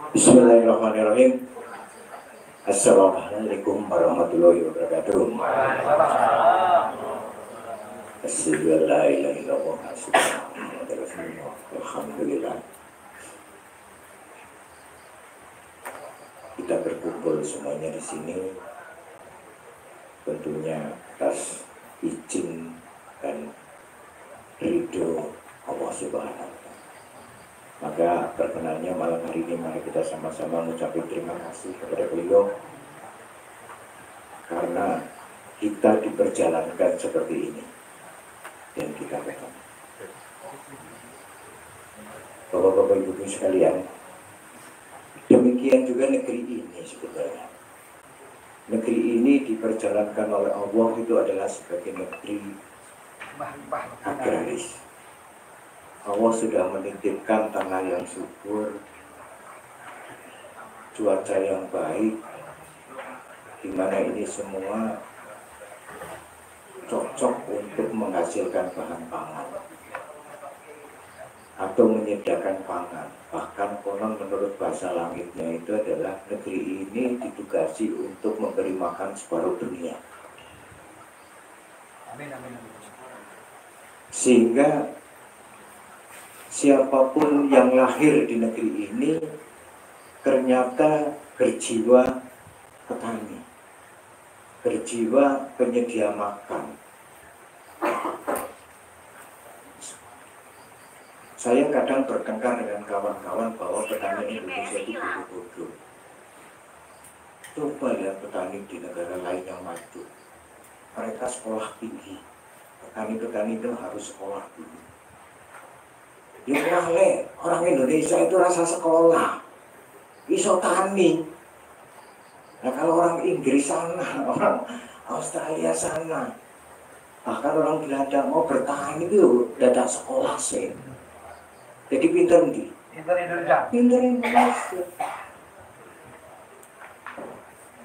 Bismillahirrahmanirrahim. Assalamualaikum warahmatullahi wabarakatuh. Asyhadu an la ilaha illallah wa asyhadu anna Muhammadar Rasulullah. Alhamdulillah. Kita berkumpul semuanya di sini tentunya atas izin dan ridho Allah Subhanahu wa Ta'ala. Maka perkenannya malam hari ini mari kita sama-sama mengucapkan terima kasih kepada beliau karena kita diperjalankan seperti ini dan kita paham. Bapak-bapak ibu sekalian, demikian juga negeri ini sebetulnya. Negeri ini diperjalankan oleh Allah itu adalah sebagai negeri agraris. Allah sudah menitipkan tanah yang subur, cuaca yang baik, di mana ini semua cocok untuk menghasilkan bahan pangan atau menyediakan pangan. Bahkan konon menurut bahasa langitnya itu adalah negeri ini ditugasi untuk memberi makan separuh dunia. Amin, amin, amin. Sehingga siapapun yang lahir di negeri ini ternyata berjiwa petani, berjiwa penyedia makan. Saya kadang bertengkar dengan kawan-kawan bahwa petani Indonesia itu bodoh-bodoh. Coba lihat petani di negara lain yang maju, mereka sekolah tinggi. Petani-petani itu harus sekolah tinggi. Orang Indonesia itu rasa sekolah, iso tani. Nah kalau orang Inggris sana, orang Australia sana, bahkan orang Belanda mau bertani itu dadak sekolah sih. Jadi pintar nih. Pintar Indonesia. Pintar Indonesia.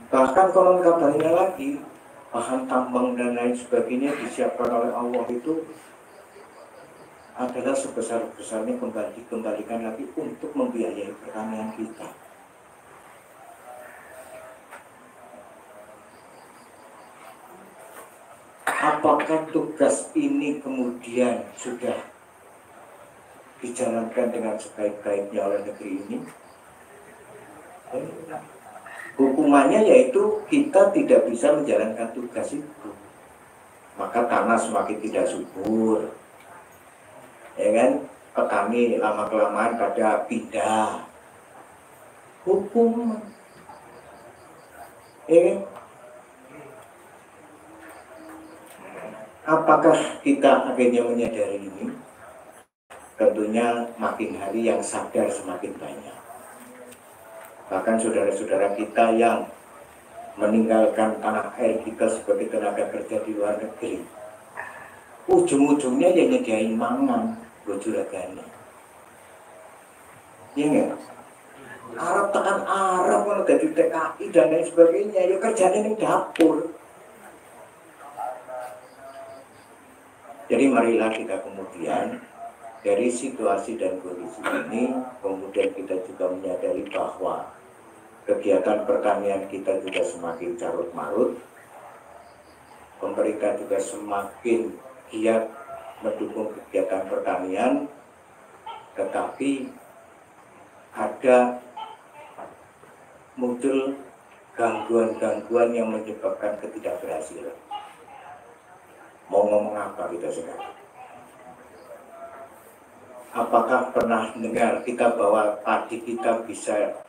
Bahkan kalau kabarnya lagi, bahan tambang dan lain sebagainya disiapkan oleh Allah itu adalah sebesar-besarnya kembalikan lagi untuk membiayai pertanian kita. Apakah tugas ini kemudian sudah dijalankan dengan sebaik-baiknya oleh negeri ini? Hukumannya yaitu kita tidak bisa menjalankan tugas itu. Maka tanah semakin tidak subur, ya kan? Petani lama-kelamaan pada pindah. Hukum, ya kan? Apakah kita akhirnya menyadari ini? Tentunya makin hari yang sadar semakin banyak. Bahkan saudara-saudara kita yang meninggalkan tanah air kita sebagai tenaga kerja di luar negeri, ujung-ujungnya yang nyediain mangan bojuragane. Iya nggak? Arab tekan Arab kalau jadi TKI dan lain sebagainya, ya kerjanya di dapur. Jadi marilah kita kemudian dari situasi dan kondisi ini, kemudian kita juga menyadari bahwa kegiatan pertanian kita juga semakin carut-marut. Pemerintah juga semakin giat mendukung kegiatan pertanian, tetapi ada muncul gangguan-gangguan yang menyebabkan ketidakberhasilan. Mau ngomong apa kita sekarang? Apakah pernah dengar kita bahwa padi kita bisa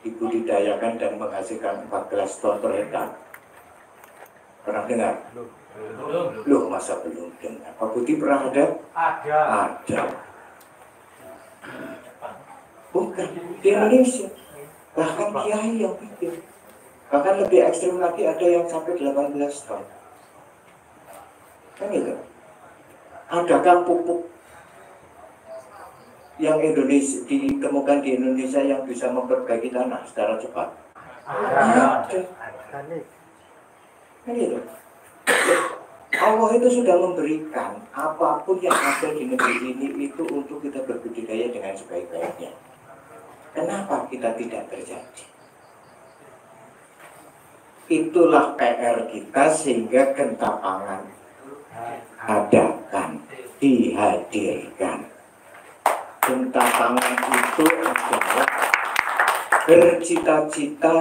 dibudidayakan dan menghasilkan 14 ton per hektar? Pernah dengar? Belum. Loh, masa belum dengar? Pak Budi pernah ada? Ada. Ada. Bukan, di Indonesia. Bahkan kiai yang bikin. Bahkan lebih ekstrim lagi ada yang sampai 18 ton. Kan gitu? Adakah pupuk yang Indonesia ditemukan di Indonesia yang bisa memperbaiki tanah secara cepat? Ada. Kan gitu? Allah itu sudah memberikan apapun yang ada di negeri ini itu untuk kita berbudidaya dengan sebaik-baiknya. Kenapa kita tidak terjadi? Itulah PR kita sehingga Genta Pangan adakan, dihadirkan. Genta Pangan itu adalah bercita-cita,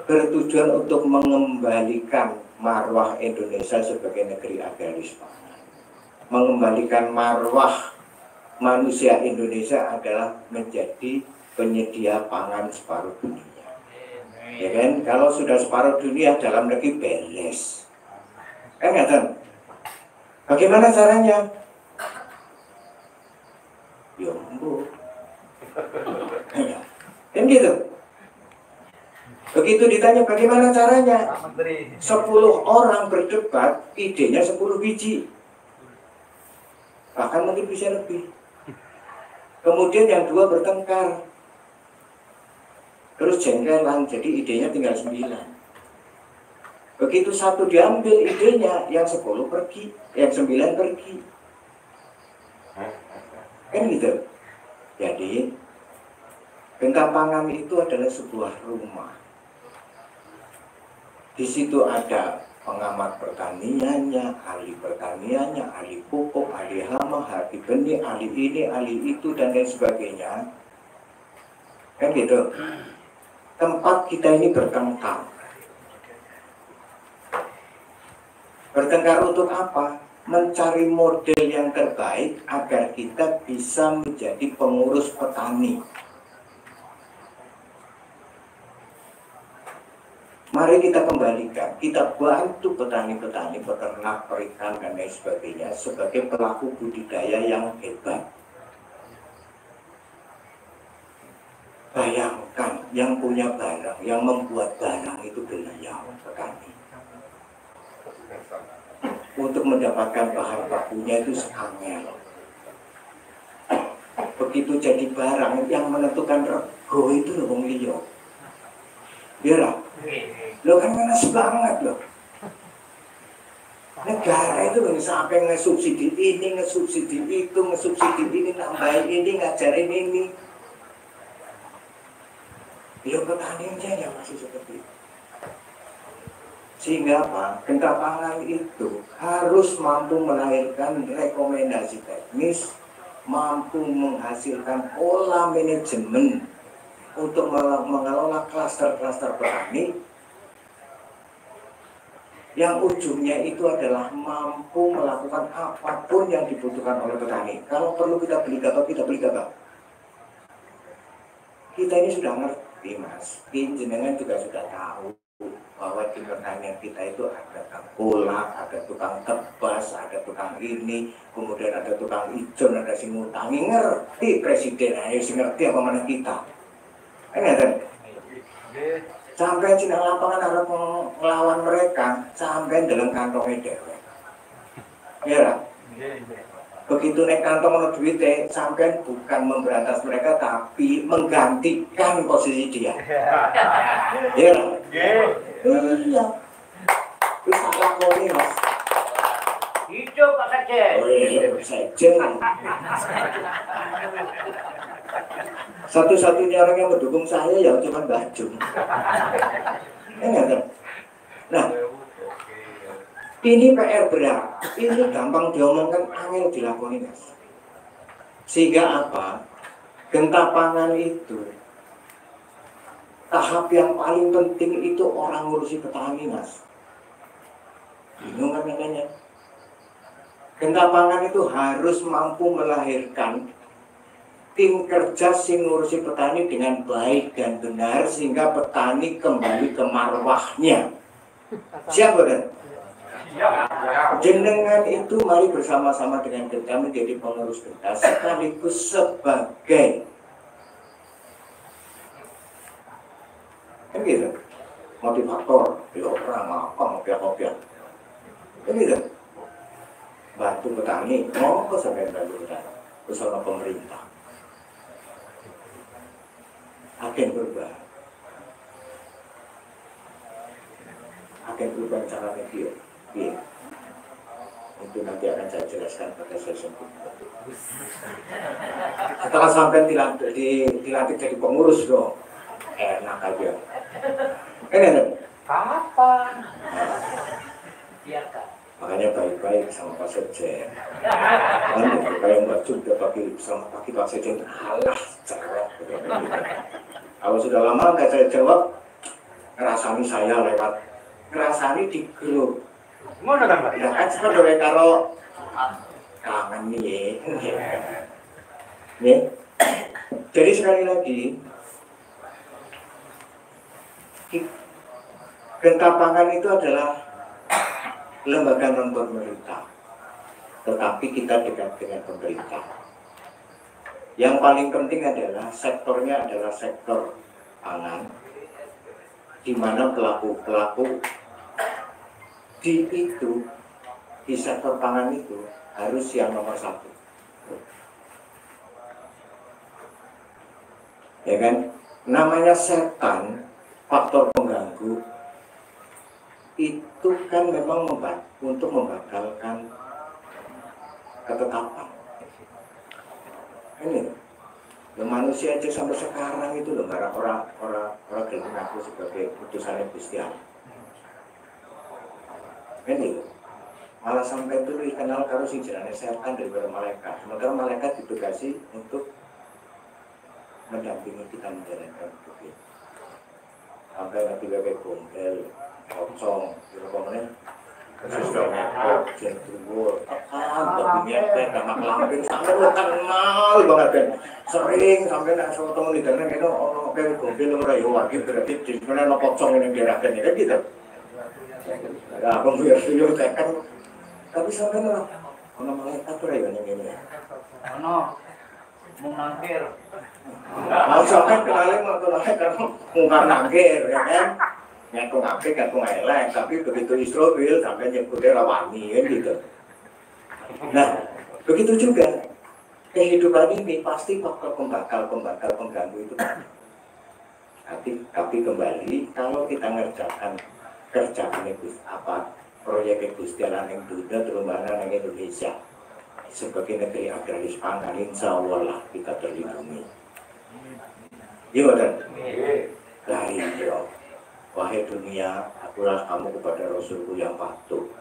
bertujuan untuk mengembalikan marwah Indonesia sebagai negeri agraris pangan. Mengembalikan marwah manusia Indonesia adalah menjadi penyedia pangan separuh dunia. Ya kan, kalau sudah separuh dunia dalam negeri beres. Kan nggak tahu? Bagaimana caranya? Ya ampun. Kan gitu. Begitu ditanya bagaimana caranya? 10 orang berdebat, idenya 10 biji. Bahkan mungkin bisa lebih. Kemudian yang 2 bertengkar. Terus jengkelan, jadi idenya tinggal 9. Begitu 1 diambil idenya, yang 10 pergi, yang 9 pergi. Kan gitu. Jadi, Genta Pangan itu adalah sebuah rumah. Di situ ada pengamat pertaniannya, ahli pertaniannya, ahli pupuk, ahli hama, ahli benih, ahli ini, ahli itu, dan lain sebagainya. Kan gitu. Tempat kita ini bertengkar. Bertengkar untuk apa? Mencari model yang terbaik agar kita bisa menjadi pengurus petani. Mari kita kembalikan, kita bantu petani-petani, peternak, perikan, dan lain sebagainya sebagai pelaku budidaya yang hebat. Bayangkan, yang punya barang, yang membuat barang itu beliau, petani. Untuk mendapatkan bahan bakunya itu angel. Begitu jadi barang, yang menentukan rego itu loh wong liya. Biar lo kan panas banget loh. Negara itu loh sampai ngesubsidi ini, ngesubsidi itu, ngesubsidi ini, nambahin ini, ngajarin ini. Ya petaninya yang masih seperti itu. Sehingga apa? Genta Pangan itu harus mampu melahirkan rekomendasi teknis, mampu menghasilkan pola manajemen untuk mengelola klaster-klaster petani yang ujungnya itu adalah mampu melakukan apapun yang dibutuhkan oleh petani. Kalau perlu kita beli gabah, kita beli gabah. Kita ini sudah ngerti, Mas. Jenengan juga sudah tahu bahwa di pertanian kita itu ada tukang kolak, ada tukang tebas, ada tukang ini, kemudian ada tukang ijon, ada sing ngutangi. Ngerti presiden, ayo sing ngerti apa mana kita. Kan? Sampai Cina lapangan harus melawan mereka, sampai dalam kantongnya dewe. Ya, begitu naik kantong ono duitnya, sampai bukan memberantas mereka, tapi menggantikan posisi dia. Ya, iya. Itu salah koni, Mas. Hidup Pak Sekjen. Oh iya, Sekjen. Satu-satunya orang yang mendukung saya ya cuma Bajung. Nah, ini PR berat. Ini gampang diomongkan, angel dilakoni, Mas. Sehingga apa? Genta Pangan itu tahap yang paling penting itu orang ngurusi petani, Mas. Bingung kan namanya? Genta Pangan itu harus mampu melahirkan tim kerja sing ngurusi petani dengan baik dan benar sehingga petani kembali ke marwahnya. Siap kan? Jenengan itu mari bersama-sama dengan Genta menjadi pengurus Genta sekaligus sebagai kan gitu motivator, ya orang apa ngopiak-ngopiak kan gitu bantu petani, mau ke sampai bantu petani bersama pemerintah. Agen perubahan caranya dia Itu nanti akan saya jelaskan pada sesi berikutnya. Setelah sampai dilantik jadi pengurus dong, enak aja. Ini Kapan? Biarkan. makanya baik-baik sama Pak Sekjen. Kan kayak Mbak Jum udah sama Pak Sekjen, alah cerewet. Kalau sudah lama nggak saya jawab, ngerasani saya lewat, ngerasani di grup. Mana kan Pak? Ya kan seperti karo kangen nih. Nih. Jadi sekali lagi, Gentapangan itu adalah lembaga non pemerintah, tetapi kita dekat dengan pemerintah. Yang paling penting adalah sektornya adalah sektor pangan, di mana pelaku-pelaku di sektor pangan itu harus yang nomor satu, ya kan? Namanya setan, faktor pengganggu itu kan memang untuk membatalkan ketetapan. Ini manusia aja sampai sekarang itu loh, orang gelem aku sebagai putusannya Gusti Allah. Ini malah sampai itu dikenal karo sing jenenge setan daripada malaikat. Sementara malaikat ditugasi untuk mendampingi kita menjalankan hidup ini. Sampai nanti bebek gombel, pocong, kira-kira sudah ngepot, jendruwo, tapi nyepet, gamak lampir, sampai lo kenal banget kan. Sering sampai nak sama temen di dalam itu, oh bebek gombel orang ya wajib berarti sebenarnya lo pocong yang diarahkan kan gitu. Nah, pembiar video kan, tapi sampai lo, ono malaikat tuh ya yang ini. Ono, mau nangkir. Mau sampai kenalin mau kenalin kan, muka nangkir ya kan. Ngaku ngapik, ngaku ngelek, tapi begitu Israel sampai nyebutnya rawani kan gitu. Nah, begitu juga kehidupan ini pasti faktor pembakal pengganggu itu. Tapi kembali kalau kita ngerjakan kerjaan itu apa proyek Gusti Allah yang dunia terumbahan yang Indonesia sebagai negeri agraris pangan, insya Allah lah kita terlindungi. Iya kan? Lah iya. Wahai dunia, akulah kamu kepada Rasulku yang patuh.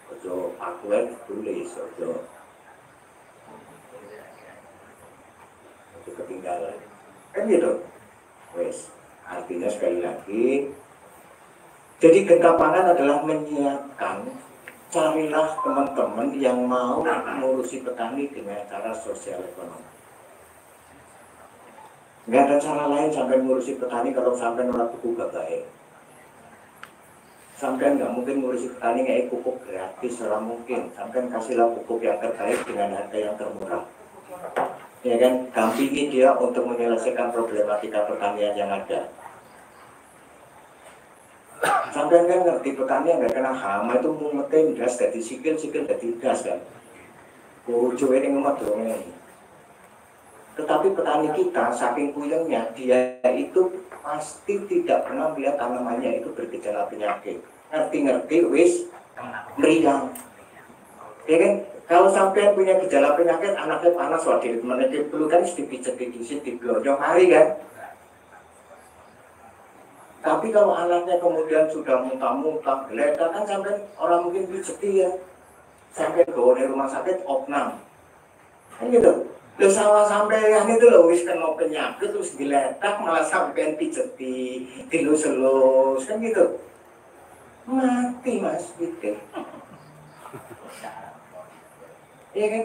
Ojo aku tulis, ojo ketinggalan. Kan gitu. Wes, artinya sekali lagi, jadi Gentapangan adalah menyiapkan, carilah teman-teman yang mau mengurusi petani dengan cara sosial ekonomi. Nggak ada cara lain sampai ngurusi petani kalau sampai orang pupuk gak baik. Sampai nggak mungkin ngurusi petani nggak pupuk gratis, orang mungkin. Sampai kasihlah pupuk yang terbaik dengan harga yang termurah. Ya kan, dampingi dia untuk menyelesaikan problematika pertanian yang ada. Sampai kan ngerti petani nggak kena hama itu mumetin gas dari sikil dari gas kan. Ujung ini ngumet dong ini. Tetapi petani kita saking puyengnya, dia itu pasti tidak pernah melihat tanamannya itu bergejala penyakit. Ngerti-ngerti wis meriang. Ya kan? Kalau sampai punya gejala penyakit, anaknya panas, wadir menekip dulu kan dipijet-pijet, digelonjong hari kan. Tapi kalau anaknya kemudian sudah muntah-muntah, geletak kan sampai orang mungkin pijeti ya. Sampai bawa dari rumah sakit opnam. Kan gitu. Lo sawah sampean itu lo wis kena penyakit terus diletak malah sampean pijeti, dilus-elus kan gitu. Mati Mas gitu. Iya kan?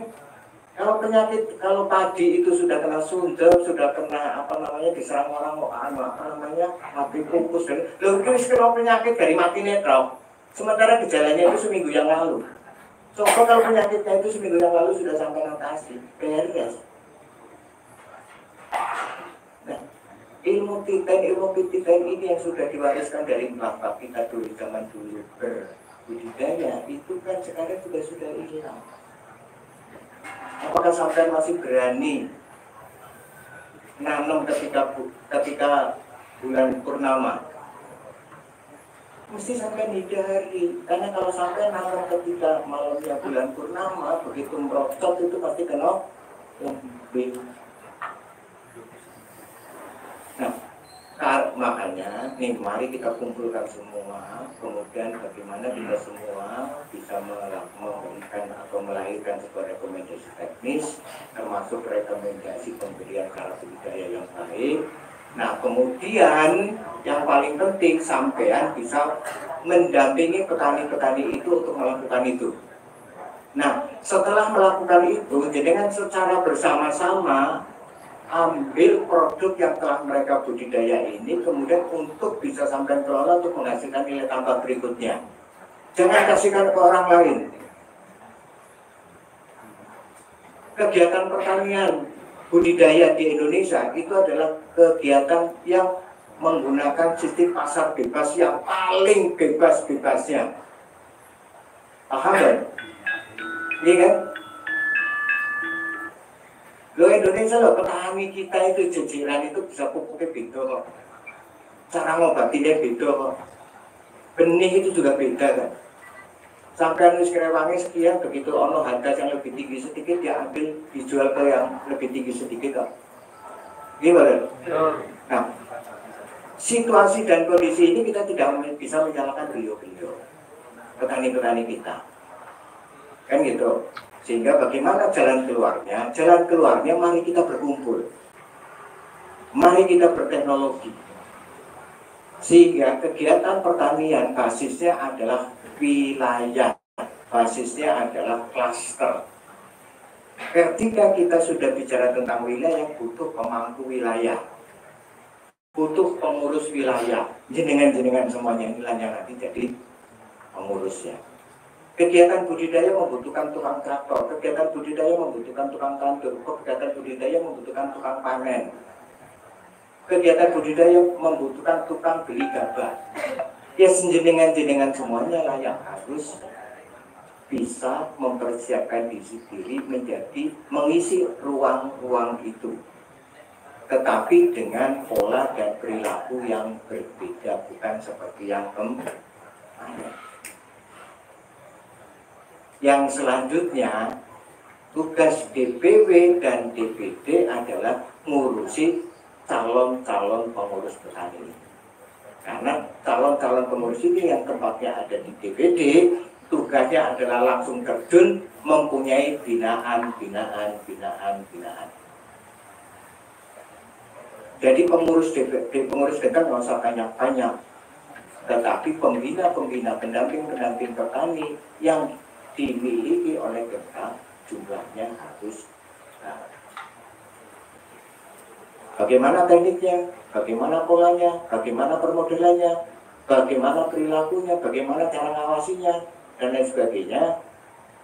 Kalau penyakit, kalau padi itu sudah kena sundel, sudah kena diserang orang mati kukus dan lo wis kena penyakit dari mati netral. Sementara gejalanya itu seminggu yang lalu. Coba kalau penyakitnya itu seminggu yang lalu sudah sampai atasi, beres. Nah, ilmu titen ini yang sudah diwariskan dari bapak kita dulu zaman dulu berbudidaya itu kan sekarang sudah hilang. Apakah sampai masih berani nanam ketika bulan purnama? mesti sampai hindari, karena kalau sampai nanam ketika malamnya bulan purnama, begitu merocot itu pasti kena umbi. Nah, makanya nih mari kita kumpulkan semua, kemudian bagaimana kita semua bisa memberikan atau melahirkan sebuah rekomendasi teknis, termasuk rekomendasi pemberian cara budidaya yang baik. Nah, kemudian yang paling penting sampean bisa mendampingi petani-petani itu untuk melakukan itu. Nah, setelah melakukan itu, dengan secara bersama-sama ambil produk yang telah mereka budidaya ini, kemudian untuk bisa sampai kelola untuk menghasilkan nilai tambah berikutnya. Jangan kasihkan ke orang lain. Kegiatan pertanian budidaya di Indonesia itu adalah kegiatan yang menggunakan sistem pasar bebas yang paling bebas-bebasnya. Paham kan? Iya kan? Lo Indonesia loh, petani kita itu jejeran itu bisa pupuknya beda kok. Cara ngobatinnya beda kok. Benih itu juga beda kan. Sampai nulis kerewangi sekian, begitu ono harga yang lebih tinggi sedikit, dia ambil dijual ke yang lebih tinggi sedikit kok. Gimana? Nah, situasi dan kondisi ini kita tidak bisa menyalahkan beliau-beliau, petani-petani kita. Kan gitu. Sehingga bagaimana jalan keluarnya? Jalan keluarnya mari kita berkumpul. Mari kita berteknologi. Sehingga kegiatan pertanian basisnya adalah wilayah. Basisnya adalah klaster. Ketika kita sudah bicara tentang wilayah, butuh pemangku wilayah. Butuh pengurus wilayah. Jenengan-jenengan semuanya inilah yang nanti jadi pengurusnya. Kegiatan budidaya membutuhkan tukang traktor, kegiatan budidaya membutuhkan tukang tandur, kegiatan budidaya membutuhkan tukang panen, kegiatan budidaya membutuhkan tukang beli gabah. Ya jenengan semuanya lah yang harus bisa mempersiapkan diri menjadi mengisi ruang-ruang itu. Tetapi dengan pola dan perilaku yang berbeda, bukan seperti yang kemarin. Yang selanjutnya, tugas DPW dan DPD adalah ngurusi calon-calon pengurus petani. Karena calon-calon pengurus ini yang tempatnya ada di DPD, tugasnya adalah langsung terjun mempunyai binaan. Jadi pengurus DPD, pengurus DPD nggak usah banyak-banyak, tetapi pembina-pembina, pendamping-pendamping petani yang dimiliki oleh kita jumlahnya harus. Bagaimana tekniknya, bagaimana polanya, bagaimana permodelannya, bagaimana perilakunya, bagaimana cara ngawasinya, dan lain sebagainya.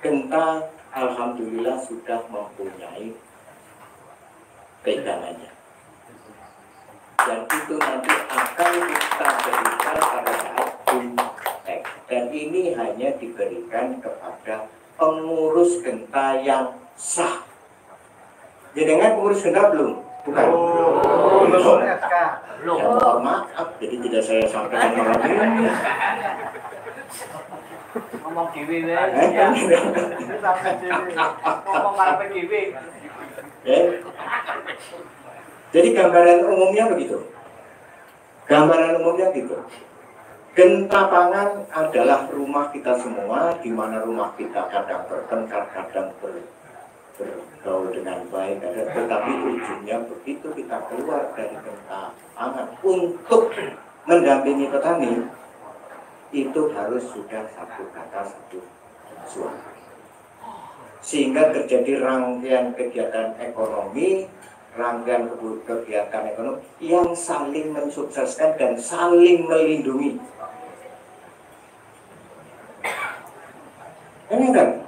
Genta alhamdulillah sudah mempunyai pegangannya. Dan itu nanti akan kita berikan pada saat Bimtek. Dan ini hanya diberikan kepada pengurus Genta yang sah. Jenengan pengurus Genta belum? Bukan. Belum. Ya, mohon maaf, jadi tidak saya sampaikan malam ini. Ngomong kiwi ngomong karepe kiwi. Jadi gambaran umumnya begitu. Gambaran umumnya gitu. Genta pangan adalah rumah kita semua, di mana rumah kita kadang bertengkar, kadang bergaul dengan baik, tetapi ujungnya begitu kita keluar dari genta pangan untuk mendampingi petani, itu harus sudah satu kata, satu suara. Sehingga terjadi rangkaian kegiatan ekonomi, rangkaian kegiatan ekonomi yang saling mensukseskan dan saling melindungi. Ini kan,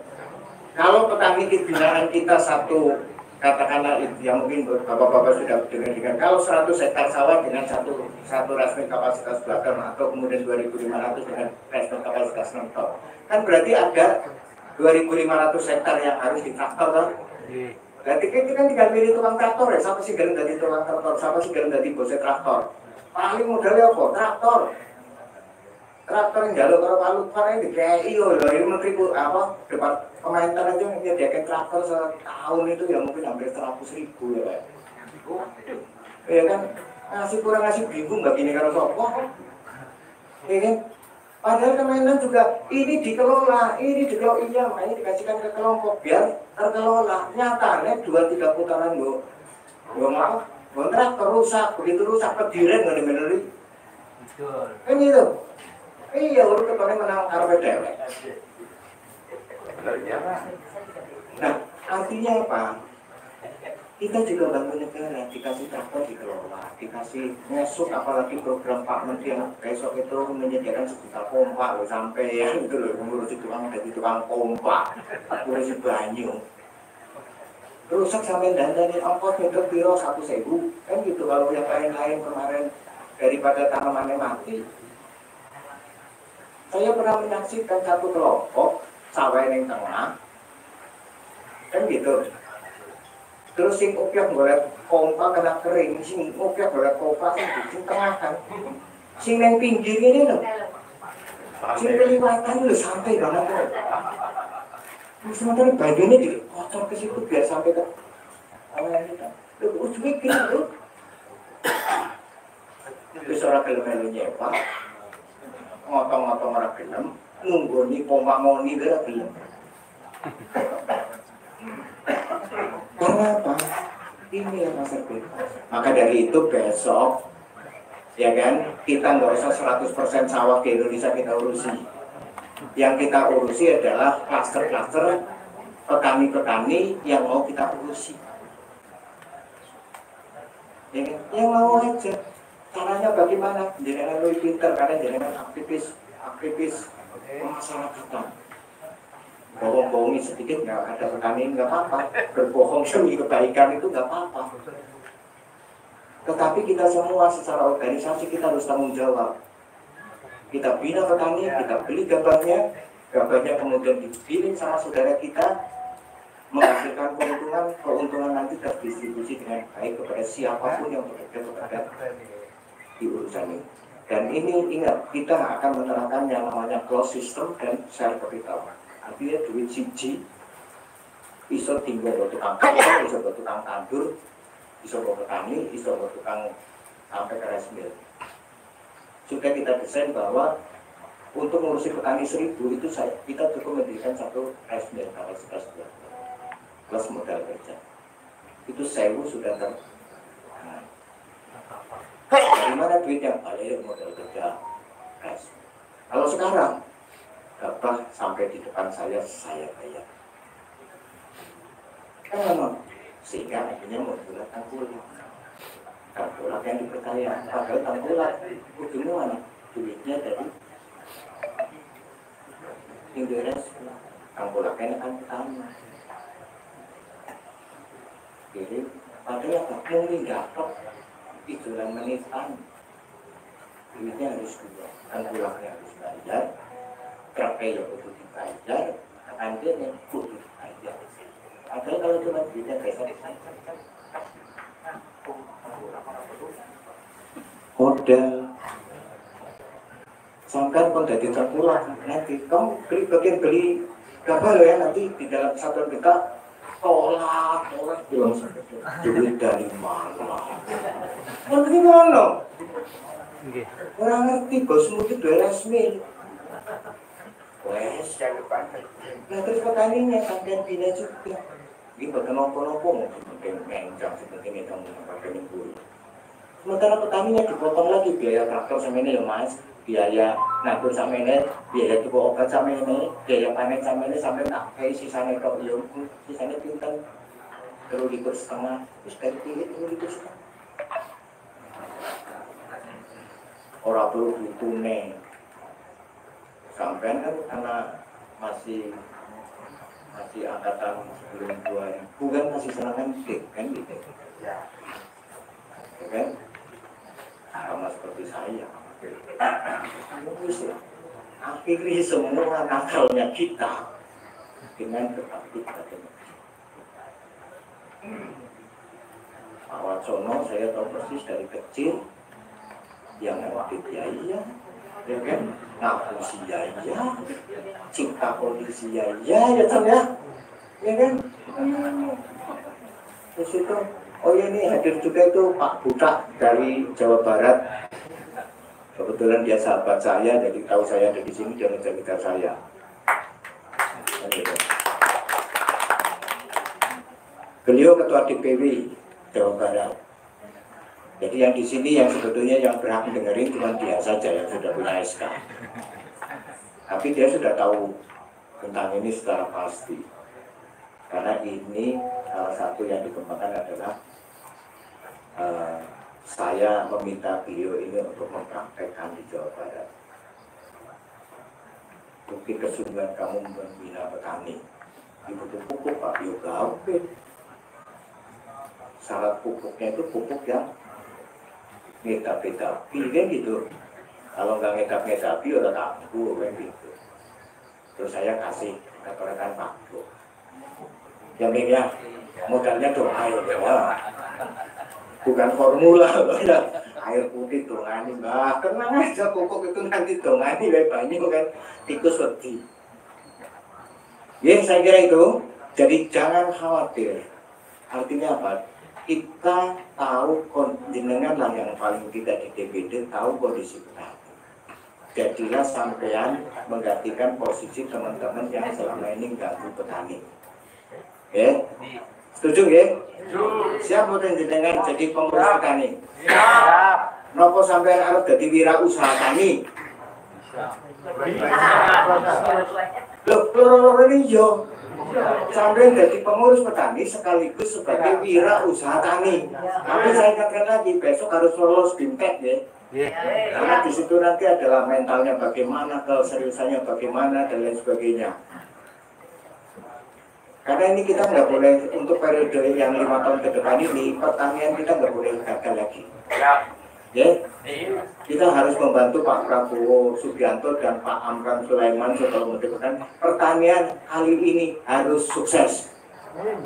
kalau petani binaan kita satu, katakanlah yang mungkin bapak-bapak sudah dengar, kalau 100 hektar sawah dengan satu rasmi kapasitas 2 ton atau kemudian 2.500 dengan rasmi kapasitas 6 ton, kan berarti ada 2.500 hektar yang harus ditraktor kan? Berarti kita kan tinggal pilih tukang traktor ya, siapa sih gelem dari tukang traktor, siapa sih gelem dari bosnya traktor? Paling modalnya apa? Traktor. traktor yang jalur karo palupan ini dikei loh, ini menteri apa depan komentar aja menyediakan traktor setahun itu ya mungkin hampir 100.000 ya Pak. Ya kan ngasih kurang ngasih bingung nggak gini karo sopo, ya kan? Padahal Kementan juga ini dikelola, iya makanya dikasihkan ke kelompok biar terkelola. Nyatanya 2-3 putaran bu apa? Traktor rusak, begitu rusak kediren nggak dimeneri. Kan gitu. Iya, urut kepada menang karpet dewek. Nah, artinya apa? Kita juga bangun negara, dikasih traktor dikelola, dikasih ngesuk, apalagi program Pak Menteri yang besok itu menyediakan 1 juta pompa loh, sampai ya gitu loh, ngurusi tukang dari tukang pompa, ngurusi banyu. Rusak sampai dandanin ongkos meter biro 1.000, kan gitu. Kalau yang lain-lain kemarin daripada tanamannya mati. Saya pernah menyaksikan satu kelompok sawah yang tengah, kan gitu. Terus sing obyek golek pompa kena kering, sing obyek golek pompa sing tengah kan. Sing neng pinggir ini loh. Sing kelewatan loh, santai banget loh. Sementara bagiannya dikocor ke situ biar sampai ke awalnya kita. Loh, ujungnya gini loh. Terus orang gelem-gelem nyewa, ngotong-ngotong orang gelem, nunggu nih pompa moni dia gelem. Karena apa? Ini yang pasar bebas. Maka dari itu besok, ya kan, kita nggak usah 100% sawah di Indonesia kita urusi. Yang kita urusi adalah klaster-klaster petani-petani yang mau kita urusi. Ya kan? Yang mau aja. Caranya bagaimana? Jangan lebih pintar, karena jangan aktivis pemasarakatan. Bohong-bohongi sedikit nggak ada petani nggak apa-apa, berbohong demi kebaikan itu nggak apa-apa. Tetapi kita semua secara organisasi kita harus tanggung jawab. Kita bina petani, kita beli gabahnya kemudian digiling sama saudara kita, menghasilkan keuntungan nanti terdistribusi dengan baik kepada siapapun yang bekerja kepada di urusan ini. Dan ini ingat, kita akan menerapkan yang namanya closed system dan share capital. Artinya duit siji iso tinggal buat tukang kayu, iso buat tukang tandur, iso buat petani, iso buat tukang sampai ke rice mill. Sudah kita desain bahwa untuk ngurusi petani 1.000 itu kita cukup mendirikan 1 rice mill kapasitas 2 plus modal kerja. Itu 1.000 sudah dari mana duit yang balik modal kerja rice. Kalau sekarang gabah sampai di depan saya bayar. Kan memang sehingga akhirnya muncullah tengkulak yang dipercaya. Padahal tengkulak ujungnya mana? Duitnya dari Indonesia. Tengkulaknya kan petani. Jadi padahal apa? Mungkin dapat itulah menitan. Duitnya harus dua. Tengkulaknya harus bayar. Kerapnya ya kudu dibayar, anjirnya kudu dibayar. Padahal kalau cuma duitnya besar, modal sampai pun jadi terpulang. Nanti kamu beli gabah ya, nanti di dalam satu kita tolak bilang duit dari mana? Nanti mana? Orang ngerti bos mutu 2 wes, nah terus petaninya sampai bina juga. Ini bukan nopo-nopo mungkin menjang seperti itu pakai minggu. Sementara petaninya dipotong lagi biaya traktor sama ini ya mas, biaya nabur sama ini, biaya coba obat sama ini, biaya panen sama ini sampai tak kayak sisanya kok ya, sisanya pintar. Terus libur setengah, terus dari pilih terus libur setengah. Orang perlu ditune. Sampai kan karena masih angkatan sebelum 2000 kan masih senangan dik kan gitu ya kan sama seperti saya akhirnya semua nakalnya kita dengan ketakutan awal sono saya tahu persis dari kecil yang audit ya iya ya kan? Ngapusi ya, cipta kondisi ya, ya kan ya, ya kan? Terus itu, oh ya ini hadir juga itu Pak Butak dari Jawa Barat. Kebetulan dia sahabat saya, jadi tahu saya ada di sini, dia menjaga saya. Beliau ketua DPW Jawa Barat. Jadi yang di sini yang sebetulnya yang berhak mendengarin cuma dia saja yang sudah punya SK. Tapi dia sudah tahu tentang ini secara pasti. Karena ini salah satu yang dikembangkan adalah saya meminta beliau ini untuk mempraktekkan di Jawa Barat. Bukti kesungguhan kamu membina petani. Dibutuh pupuk Pak Yoga. Syarat pupuknya itu pupuk yang ngedap-ngedapi kan gitu. Kalau nggak ngedap-ngedapi udah kambuh kan gitu. Terus saya kasih rekan-rekan Pak Bu. Yang ini ya modalnya doa ya. Bukan formula ya. Air putih dongani mbak. Tenang aja pupuk itu nanti dongani banyak kan tikus wedi. Ya saya kira itu. Jadi jangan khawatir. Artinya apa? Kita tahu jenengan lah yang paling tidak di DPD tahu kondisi petani. Jadilah sampean menggantikan posisi teman-teman yang selama ini ganggu petani. Ya, setuju ya? Siap bukan jenengan jadi pengurus petani? Siap. Nopo sampean harus jadi wirausaha tani? Loh, ini yo. Sampai jadi pengurus petani sekaligus sebagai wirausaha tani. Tapi saya ingatkan lagi, besok harus lolos BIMTEK ya. Karena di situ nanti adalah mentalnya bagaimana, keseriusannya bagaimana, dan lain sebagainya. Karena ini kita nggak boleh, untuk periode yang 5 tahun ke depan ini, pertanian kita nggak boleh gagal lagi. Ya, kita harus membantu Pak Prabowo Subianto dan Pak Amran Sulaiman setelah mendekatkan pertanian kali ini harus sukses.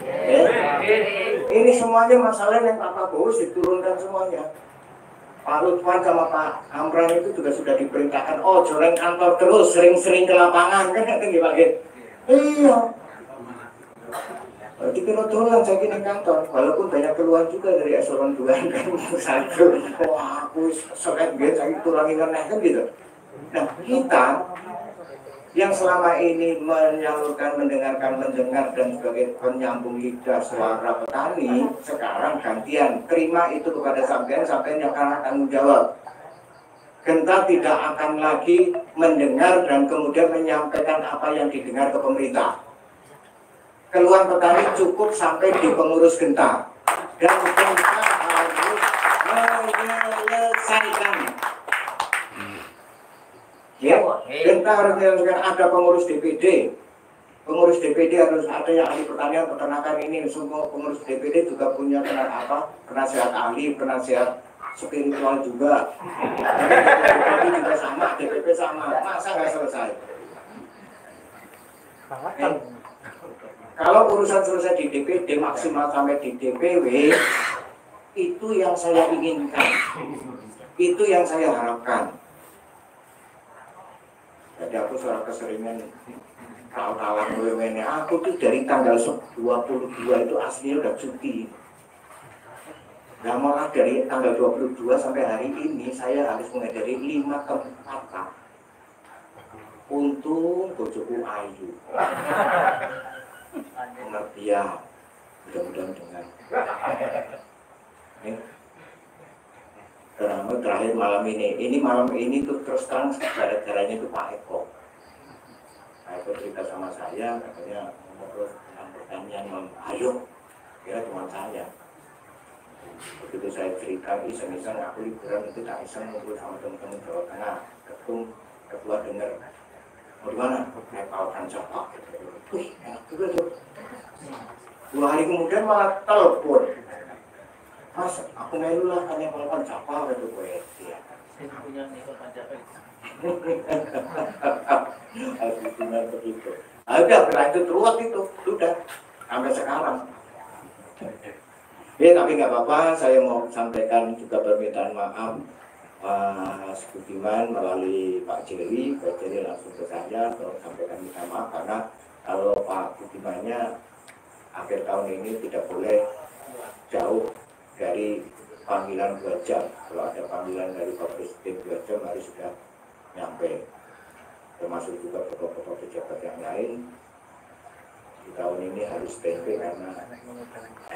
Ya. Ini semuanya masalah yang Pak Prabowo diturunkan semuanya. Pak Lutfan sama Pak Amran itu juga sudah diperintahkan, oh joreng kantor terus, sering-sering ke lapangan kan gimana? Iya. Dikira doang saya di kantor, walaupun banyak keluhan juga dari eselon 2 kan satu, wah aku soket gitu, saya kurangin kan gitu. Nah kita yang selama ini menyalurkan, mendengar dan sebagai penyambung lidah suara petani, sekarang gantian terima itu kepada sampean yang akan tanggung jawab. Genta tidak akan lagi mendengar dan kemudian menyampaikan apa yang didengar ke pemerintah. Keluhan petani cukup sampai di pengurus Genta dan Genta harus menyelesaikan. Ya, Genta harus menyelesaikan. Ada pengurus DPD. Pengurus DPD harus ada yang ahli pertanian, peternakan ini. Semua pengurus DPD juga punya penasihat ahli, penasihat spiritual juga. DPD juga sama, DPP sama. Masa nggak selesai? Kalau urusan selesai di DPD maksimal sampai di DPW, itu yang saya inginkan, itu yang saya harapkan. Jadi aku suara keseringan tahu-tahuan WWN, aku tuh dari tanggal 22 itu aslinya udah cuti. Nah malah dari tanggal 22 sampai hari ini saya harus menghadiri 5 tempat. Untung bojoku ayu. Pengertian, mudah-mudahan dengar. Karena terakhir malam ini tuh terus terang gara-garanya itu Pak Eko. Pak Eko cerita sama saya, katanya ngobrol tentang pertanian, ayo, kira teman saya. Begitu saya cerita iseng-iseng, aku liburan itu tak iseng ngobrol sama teman-teman Jawa Tengah, ketua dengar. Mau di mana? Kayak Paukan Jopak. Wih, enak juga tuh. 2 hari kemudian malah telepon. Mas, aku melu lah tanya Paukan Jopak itu gue. Iya. Saya punya Paukan Jopak. Harus benar begitu. Ada berlanjut ruwet itu, sudah sampai sekarang. Ya, tapi nggak apa-apa. Saya mau sampaikan juga permintaan maaf. Mas Budiman melalui Pak Jerry langsung ke saya untuk sampaikan minta maaf karena kalau Pak Budimannya akhir tahun ini tidak boleh jauh dari panggilan 2 jam. Kalau ada panggilan dari Pak Presiden 2 jam harus sudah nyampe, termasuk juga tokoh-tokoh pejabat yang lain. Di tahun ini harus standby karena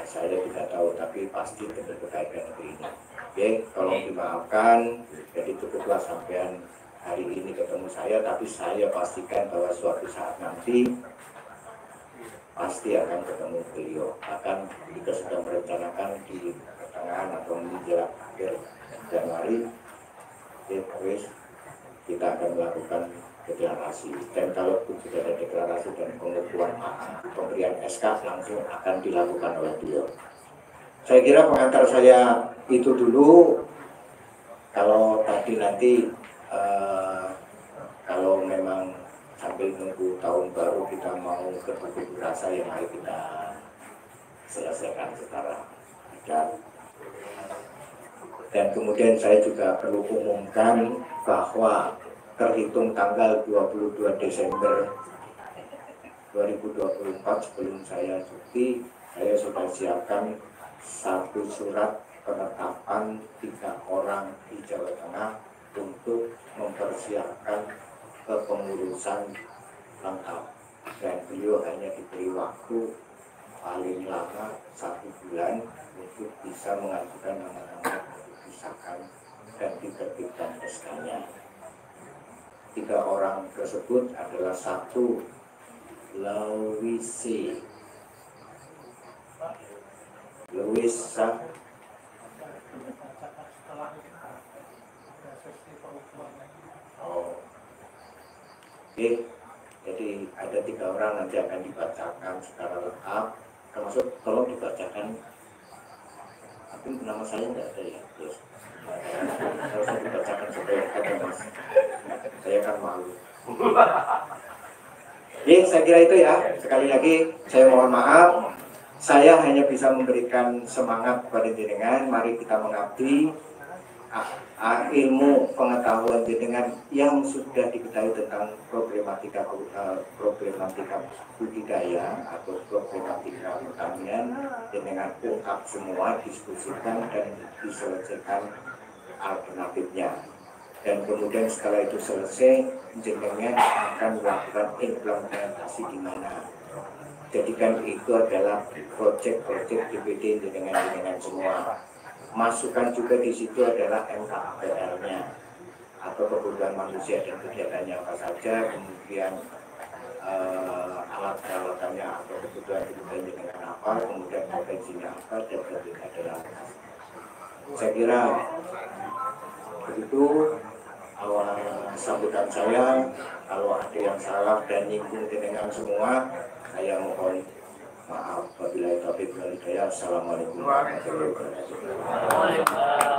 saya tidak tahu, tapi pasti tentu berkaitan negeri ini. Oke, tolong dimaafkan. Jadi cukuplah sampean hari ini ketemu saya, tapi saya pastikan bahwa suatu saat nanti pasti akan ketemu beliau. Bahkan kita sedang merencanakan di pertengahan atau menjelang akhir Januari, kita akan melakukan deklarasi. Dan kalau sudah ada deklarasi dan pengukuhan pemberian SK langsung akan dilakukan oleh beliau. Saya kira pengantar saya itu dulu. Kalau tadi nanti kalau memang sambil nunggu tahun baru kita mau berbunjuk rasa, yang mari kita selesaikan secara adat. Dan kemudian saya juga perlu umumkan bahwa terhitung tanggal 22 Desember 2024 sebelum saya cuti, saya sudah siapkan satu surat penetapan 3 orang di Jawa Tengah untuk mempersiapkan kepengurusan lengkap, dan beliau hanya diberi waktu paling lama 1 bulan untuk bisa mengajukan nama-nama dipisahkan dan diterbitkan SK-nya. 3 orang tersebut adalah 1 Louisa Oke, jadi ada 3 orang nanti akan dibacakan secara lengkap, termasuk tolong dibacakan. Tapi nama saya tidak ada ya, terus harus dibacakan supaya ada mas. Saya kan malu. Oke, saya kira itu ya. Sekali lagi saya mohon maaf. Saya hanya bisa memberikan semangat kepada jenengan. Mari kita mengabdi ilmu pengetahuan jenengan yang sudah diketahui tentang problematika budidaya atau problematika pertanian, jenengan ungkap semua, diskusikan dan diselesaikan alternatifnya. Dan kemudian setelah itu selesai, jenengan akan melakukan implementasi di mana. Jadikan itu adalah proyek-proyek DPD jenengan semua. Masukan juga di situ adalah MKPL-nya atau kebutuhan manusia dan kegiatannya apa saja, kemudian alat-alatannya atau kebutuhan dengan apa, kemudian potensinya apa, dan sebagainya adalah. Saya kira begitu awal sambutan saya. Kalau ada yang salah dan nyinggung dengan semua, saya mohon maaf. Wabillahi taufiq wal hidayah. Assalamualaikum warahmatullahi wabarakatuh.